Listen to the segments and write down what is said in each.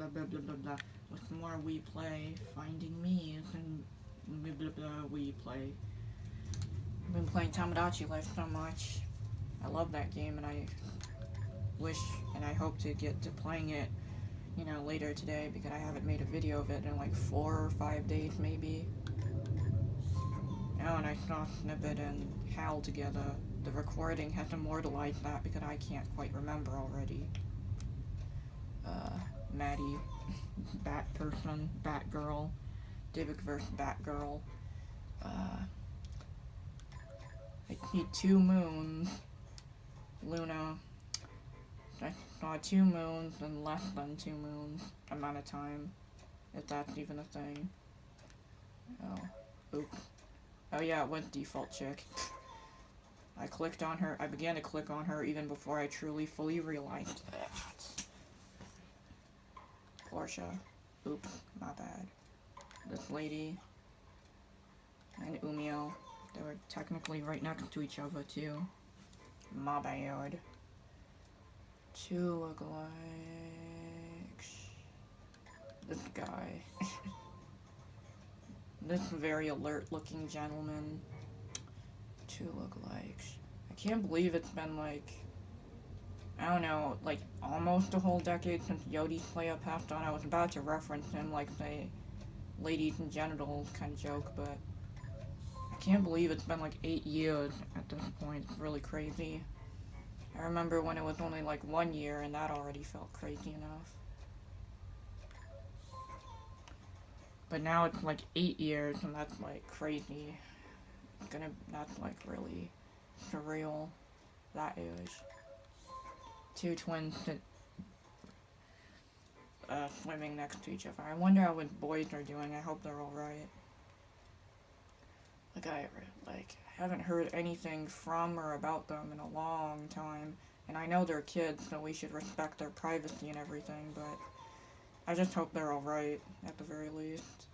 blah blah blah blah blah. What's more, we play Finding Mii and blah blah blah. We play. I've been playing Tamagotchi Life so much. I love that game, and I wish and I hope to get to playing it, you know, later today, because I haven't made a video of it in like 4 or 5 days maybe. Oh, and I saw Snippet and Hal together. The recording has immortalized that because I can't quite remember already. Maddie, Bat Person, Batgirl, Divic vs. Batgirl. I see 2 moons. Luna. I saw 2 moons in less than 2 moons amount of time, if that's even a thing. Oh, oops. Oh yeah, it was default chick. I clicked on her. I began to click on her even before I truly fully realized that. Portia. Oops, my bad. This lady and Umio. They were technically right next to each other too. My bad. 2 look like this guy. This very alert looking gentleman. 2 look like. I can't believe it's been like, I don't know, like almost a whole decade since Yodi Slayer passed on. I was about to reference him like say ladies and genitals kind of joke, but I can't believe it's been like 8 years at this point. It's really crazy. I remember when it was only like 1 year and that already felt crazy enough. But now it's like 8 years and that's like crazy. That's like really surreal. That is. 2 twins swimming next to each other. I wonder how what boys are doing. I hope they're alright. Like I haven't heard anything from or about them in a long time. And I know they're kids, so we should respect their privacy and everything, but I just hope they're alright, at the very least.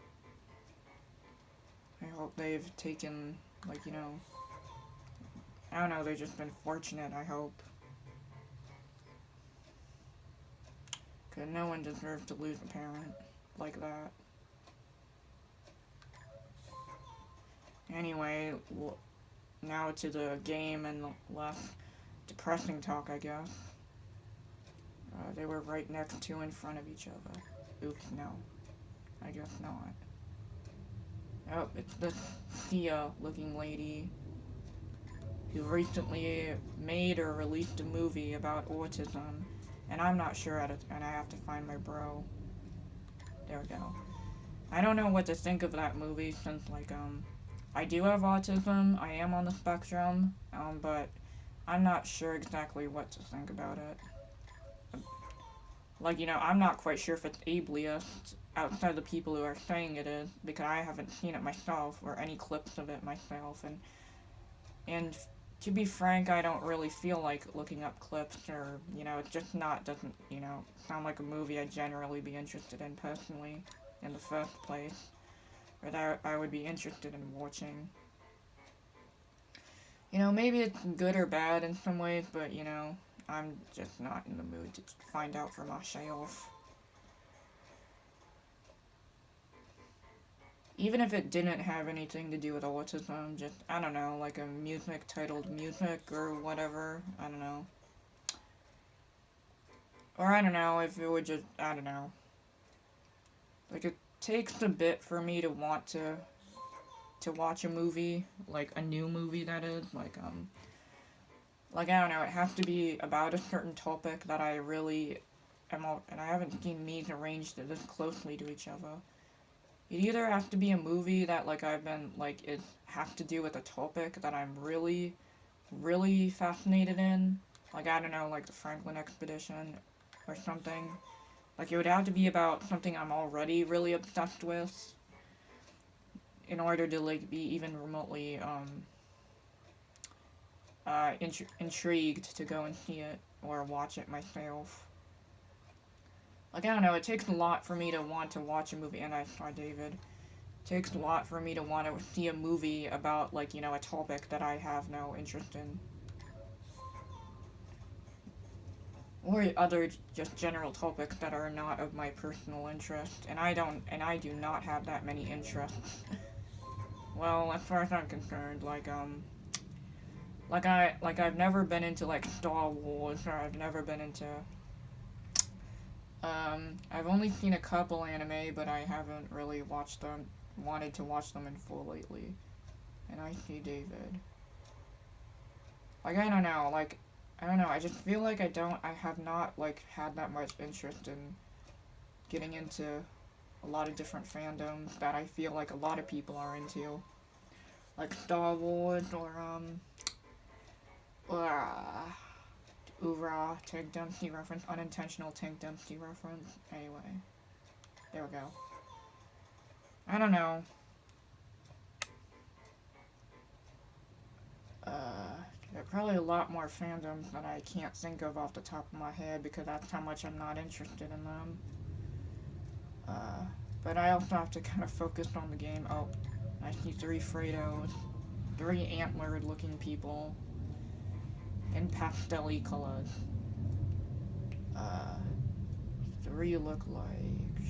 I hope they've taken, like, you know, I don't know, they've just been fortunate, I hope. Because no one deserves to lose a parent like that. Anyway, now to the game and less depressing talk, I guess. They were right next to in front of each other. Oops, no. I guess not. Oh, it's this Sia-looking lady who recently made or released a movie about autism. And I'm not sure and I have to find my bro. There we go. I don't know what to think of that movie since, like, I do have autism, I am on the spectrum, but I'm not sure exactly what to think about it. Like, you know, I'm not quite sure if it's ableist outside the people who are saying it is, because I haven't seen it myself, or any clips of it myself, and to be frank, I don't really feel like looking up clips, or, you know, it's just doesn't, you know, sound like a movie I'd generally be interested in personally, in the first place, or that I would be interested in watching. You know, maybe it's good or bad in some ways, but, you know, I'm just not in the mood to find out for myself. Even if it didn't have anything to do with autism, just, I don't know, like a music titled Music or whatever, I don't know. Or I don't know, if it would just, I don't know. Like, it takes a bit for me to want to watch a movie, like a new movie that is, like, I don't know, it has to be about a certain topic that I really am, and I haven't seen Mii's arranged it this closely to each other. It either has to be a movie that, like, I've been, like, it has to do with a topic that I'm really, really fascinated in. Like, I don't know, like the Franklin Expedition or something. Like, it would have to be about something I'm already really obsessed with in order to, like, be even remotely, intrigued to go and see it or watch it myself. Like, I don't know, it takes a lot for me to want to watch a movie, and I saw David. It takes a lot for me to want to see a movie about, like, you know, a topic that I have no interest in. or other just general topics that are not of my personal interest, and I do not have that many interests. Well, as far as I'm concerned, I've never been into like Star Wars, or I've never been into I've only seen a couple anime, but I haven't really wanted to watch them in full lately. And I see David. Like, I don't know, I just feel like I have not, like, had that much interest in getting into a lot of different fandoms that I feel like a lot of people are into. Like Star Wars, uh, Tank Dempsey reference, unintentional Tank Dempsey reference. Anyway, there we go. I don't know. There are probably a lot more fandoms that I can't think of off the top of my head because that's how much I'm not interested in them. But I also have to kind of focus on the game. Oh, I see 3 Fredos. 3 antlered looking people. In pastel-y colors. 3 look like...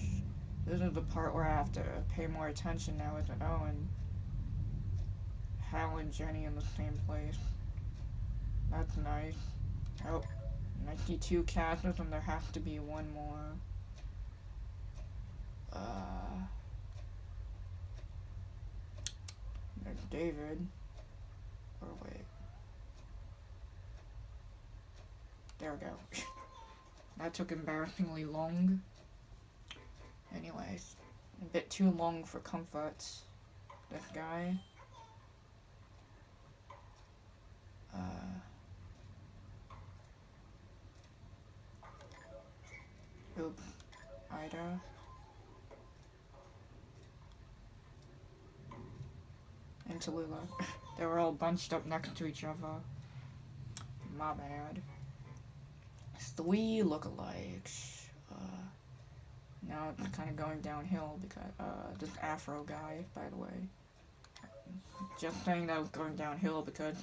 This is the part where I have to pay more attention now, isn't it? Oh, and Hal and Jenny in the same place. That's nice. Oh, and I see 2 castles, and there has to be 1 more. There's David. Or wait. There we go. That took embarrassingly long. Anyways, a bit too long for comfort. This guy. Oops. Ida. And Tallulah. They were all bunched up next to each other. My bad. 3 lookalikes. Now it's kind of going downhill because, this Afro guy, by the way. Just saying that was going downhill because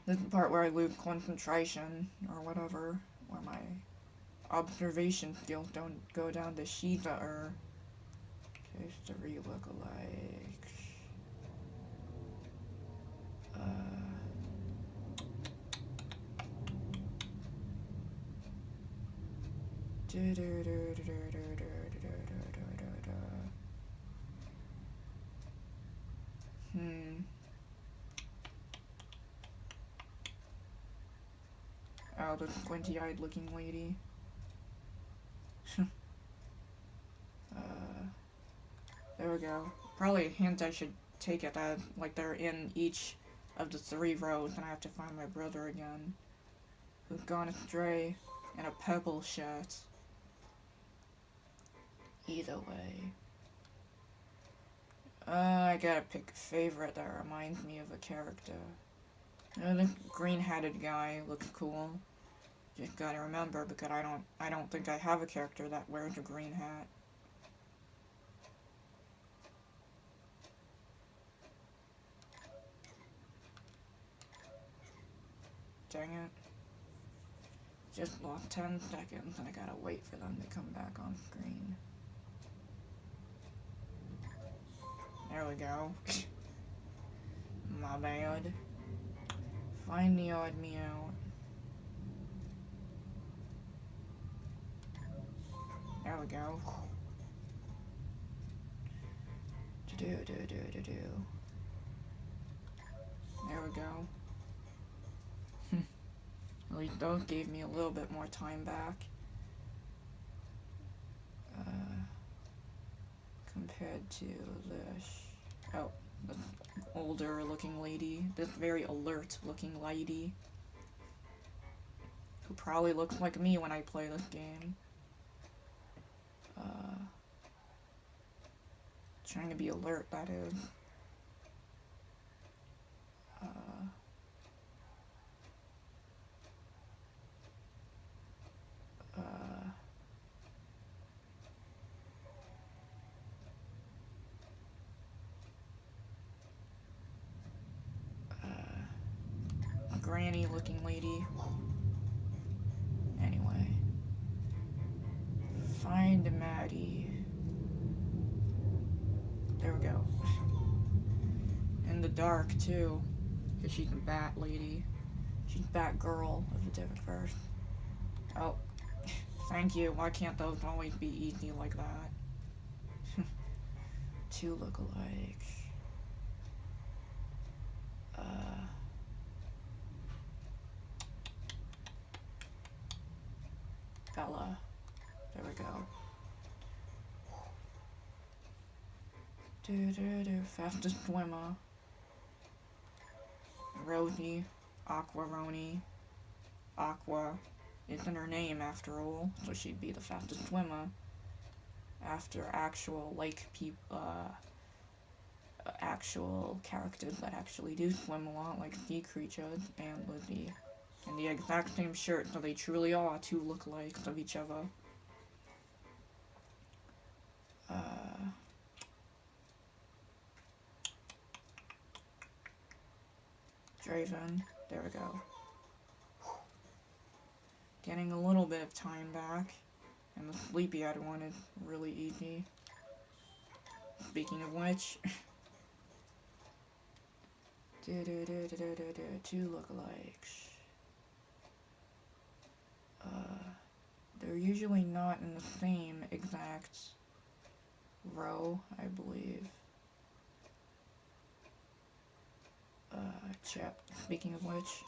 this is the part where I lose concentration, or whatever, where my observation skills don't go down to Shiva, or... Okay, 3 lookalikes. Oh, the squinty-eyed looking lady. There we go. Probably a hint I should take it that, like, they're in each of the 3 rows, and I have to find my brother again, who's gone astray in a purple shirt. Either way. I gotta pick a favorite that reminds me of a character. This green-hatted guy looks cool. Just gotta remember, because I don't think I have a character that wears a green hat. Dang it. Just lost 10 seconds, and I gotta wait for them to come back on screen. There we go. My bad. Find the odd me out. There we go. There we go. At least those gave me a little bit more time back. Compared to this. Oh, this older looking lady. This very alert looking lady. Who probably looks like me when I play this game. Trying to be alert, that is. Granny looking lady. Anyway. Find Mii. There we go. In the dark, too. Because she's a bat lady. She's Bat Girl of the Diverse. Oh. Thank you. Why can't those always be easy like that? Two lookalikes. Bella. There we go. Fastest swimmer. Rosie. Aquaroni. Aqua isn't her name after all, so she'd be the fastest swimmer. After actual actual characters that actually do swim a lot, like sea creatures and Lizzie. And the exact same shirt, so they truly are two lookalikes of each other. Draven, there we go. Getting a little bit of time back. And the sleepy-eyed one is really easy. Speaking of which, two lookalikes. They're usually not in the same exact row, I believe. Speaking of which,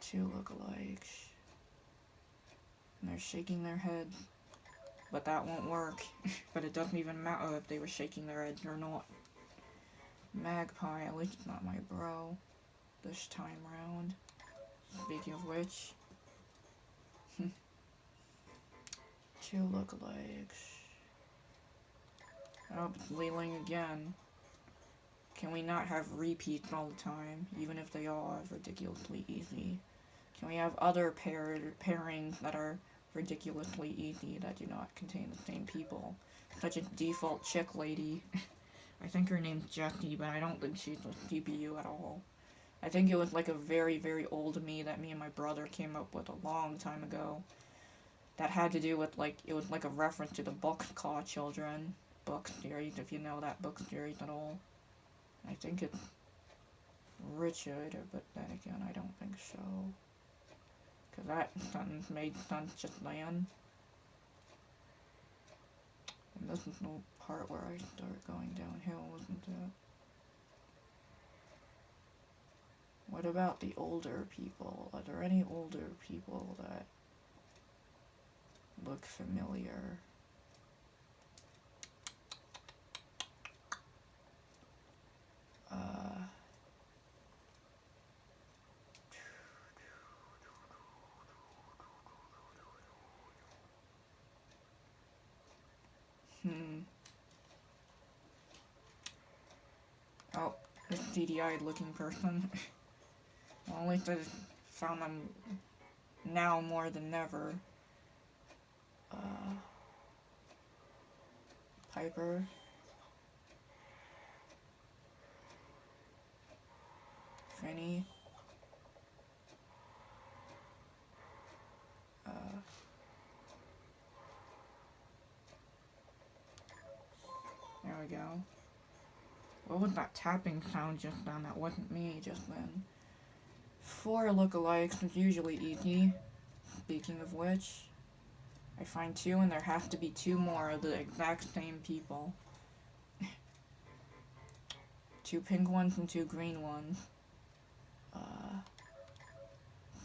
two lookalikes. And they're shaking their heads. But that won't work. But it doesn't even matter if they were shaking their heads or not. Magpie, at least it's not my bro. This time round. Speaking of which. Two lookalikes. Oh, it's Leeling again. Can we not have repeats all the time, even if they are ridiculously easy? Can we have other pairings that are ridiculously easy that do not contain the same people? Such as default chick lady. I think her name's Jessie, but I don't think she's a CPU at all. I think it was like a very, very old me that me and my brother came up with a long time ago. That had to do with, like, it was like a reference to the Boxcar Children book series, if you know that book series at all. I think it's Richard, but then again, I don't think so. Because that sentence made sense just then. And this is no part where I start going downhill, isn't it? What about the older people? Are there any older people that look familiar? Oh, this DDI looking person. Well, at least I found them now more than never. Piper. Finny. There we go. What was that tapping sound just then? That wasn't me just then. 4 lookalikes is usually easy. Speaking of which, I find 2 and there has to be 2 more of the exact same people. 2 pink ones and 2 green ones.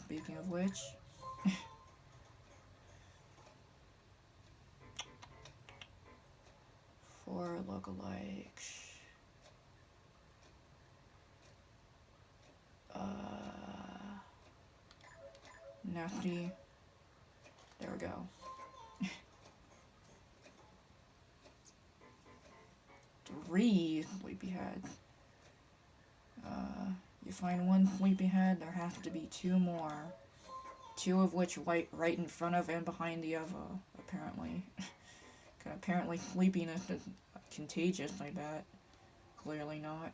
Speaking of which, 4 lookalikes. Nasty. There we go. 3 sleepyheads. You find 1 sleepyhead, there has to be 2 more. 2 of which right in front of and behind the other, apparently. Apparently sleepiness is contagious, I bet. Clearly not.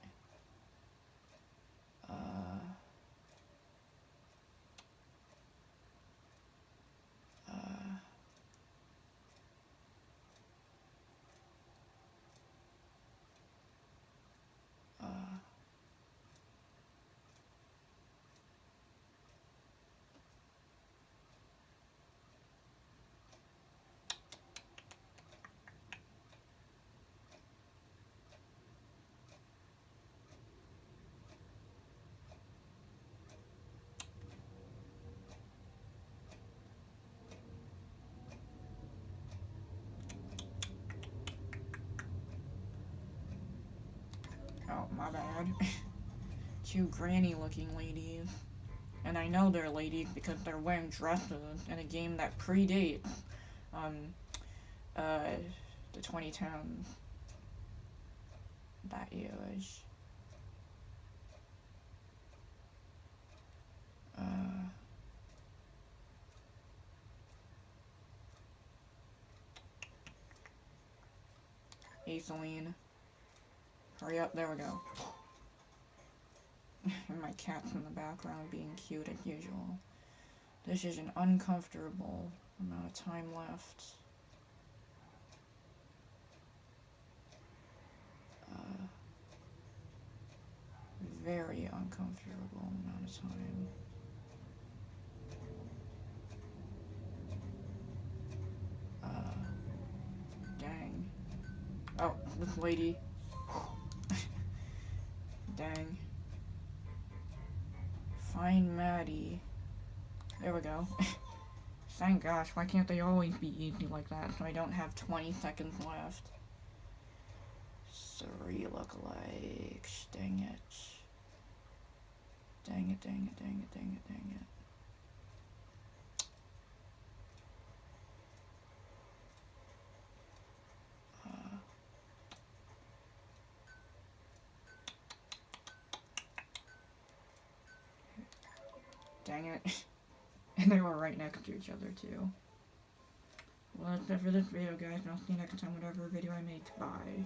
My bad. Two granny-looking ladies. And I know they're ladies because they're wearing dresses in a game that predates, the 2010s. That years. Aethelene. Hurry up, there we go. And my cat's in the background being cute as usual. This is an uncomfortable amount of time left. Very uncomfortable amount of time. Dang. Oh, this lady. Dang. Find Mii. There we go. Thank gosh, why can't they always be easy like that so I don't have 20 seconds left? 3 lookalikes. Dang it. Dang it, dang it, dang it, dang it, dang it. Dang it. And they were right next to each other, too. Well, that's it for this video, guys, and I'll see you next time, whatever video I make. Bye.